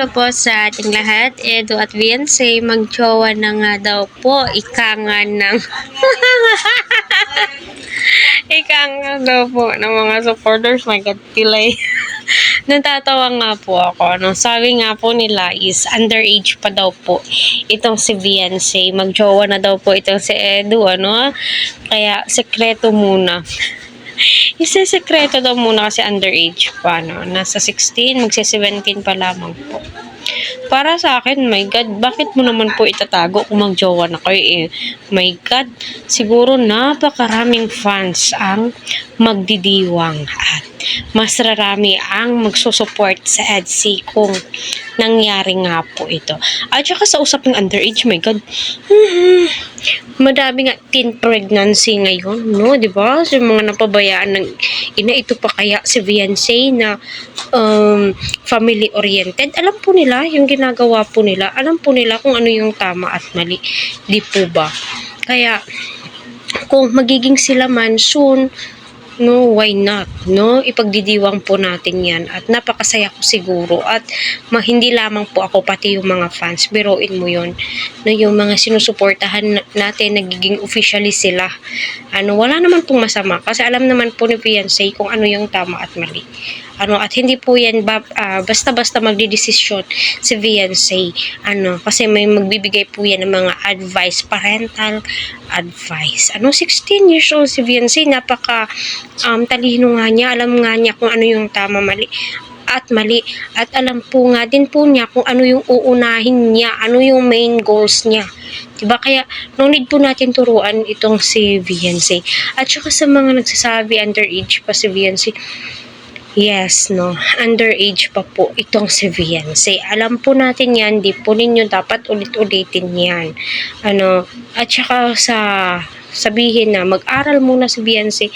Hello po sa ating lahat. Edo at Beyonce, mag-jowa na nga daw po. Ika nga ng... Ika nga daw po ng mga supporters. My God, pilay. Natatawa nga po ako. Ano, sabi nga po nila is underage pa daw po itong si Beyonce. Mag-jowa na daw po itong si Edo. Ano? Kaya, sekreto muna. Isa-sekreto daw muna kasi underage pa, no? Nasa 16, magsi-17 pa lamang po. Para sa akin, my God, bakit mo naman po itatago kung magjowa na kayo eh? My God, siguro napakaraming fans ang magdidiwang at mas rarami ang magsusupport sa EDC kung nangyari nga po ito. At saka sa usaping underage, my God, madami nga teen pregnancy ngayon, no? Diba? So, yung mga napabayaan ng ina, ito pa kaya si Beyonce na family-oriented. Alam po nila yung ginagawa po nila. Alam po nila kung ano yung tama at mali. Di po ba? Kaya, kung magiging sila man soon, no, why not? No, ipagdidiwang po natin yan at napakasaya ko siguro at hindi lamang po ako pati yung mga fans, biruin mo yun, no, yung mga sinusuportahan natin nagiging officially sila. Ano, wala naman pong masama kasi alam naman po ni Beyonce kung ano yung tama at mali. Ano, at hindi po yan basta-basta magdidesisyon si Beyonce. Ano, kasi may magbibigay po yan ng mga advice, parental advice. Ano, 16 years old si Beyonce, napaka talino nga niya, alam nga niya kung ano yung tama, mali at mali. At alam po nga din po niya kung ano yung uunahin niya, ano yung main goals niya. Diba? Kaya, no need po natin turuan itong si Beyonce. At saka sa mga nagsasabi underage pa si Beyonce, yes, no, underage pa po itong si Beyonce. Alam po natin yan, di po ninyo dapat ulit-ulitin yan. Ano, at saka sa sabihin na mag-aral muna si Beyonce,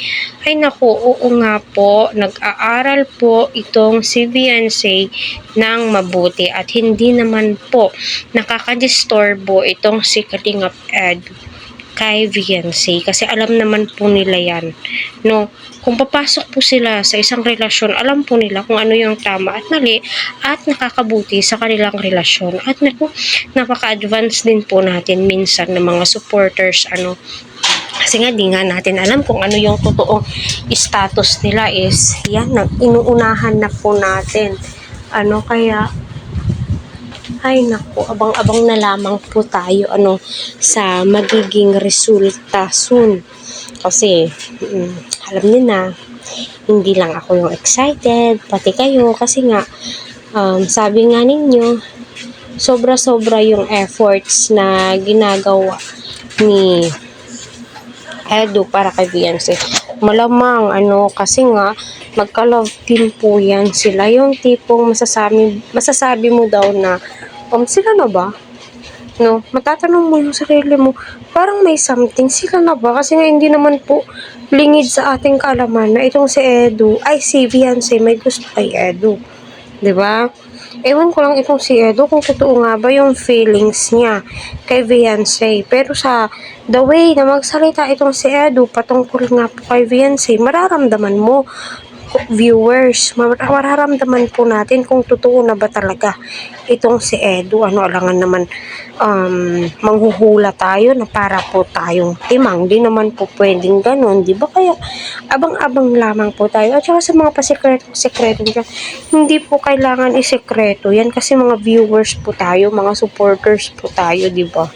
ay naku, oo nga po, nag-aaral po itong si Beyonce ng mabuti at hindi naman po nakakadistorbo itong si Kalingap Ed kay Beyonce kasi alam naman po nila yan, no? Kung papasok po sila sa isang relasyon, alam po nila kung ano yung tama at mali at nakakabuti sa kanilang relasyon. At naku, napaka-advance din po natin minsan ng mga supporters, ano, kasi nga di nga natin alam kung ano yung totoong status nila is yan, inuunahan na po natin. Ano, kaya ay naku, abang-abang na lamang po tayo ano sa magiging resulta soon. Kasi alam niyo na, hindi lang ako yung excited, pati kayo kasi nga sabi nga ninyo, sobra-sobra yung efforts na ginagawa ni Edo para kay Beyonce. Malamang ano kasi nga magka-love team po yan sila, yung tipong masasabi mo daw na sila na ba? No, matatanong mo yung sarili mo, parang may something, sila na ba? Kasi nga hindi naman po lingid sa ating kaalaman na itong si Edo, ay si Beyonce may gusto kay Edo. 'Di ba? Ewan ko lang itong si Edo kung totoo nga ba yung feelings niya kay Beyonce. Pero sa the way na magsalita itong si Edo patungkol nga po kay Beyonce, mararamdaman mo, viewers, mararamdaman po natin kung totoo na ba talaga itong si Edo. Ano, alangan naman manghuhula tayo na para po tayong timang. Di naman po pwedeng ganun, di ba? Kaya abang-abang lamang po tayo. At saka sa mga pasikreto dyan, hindi po kailangan isekreto yan kasi mga viewers po tayo, mga supporters po tayo, di ba?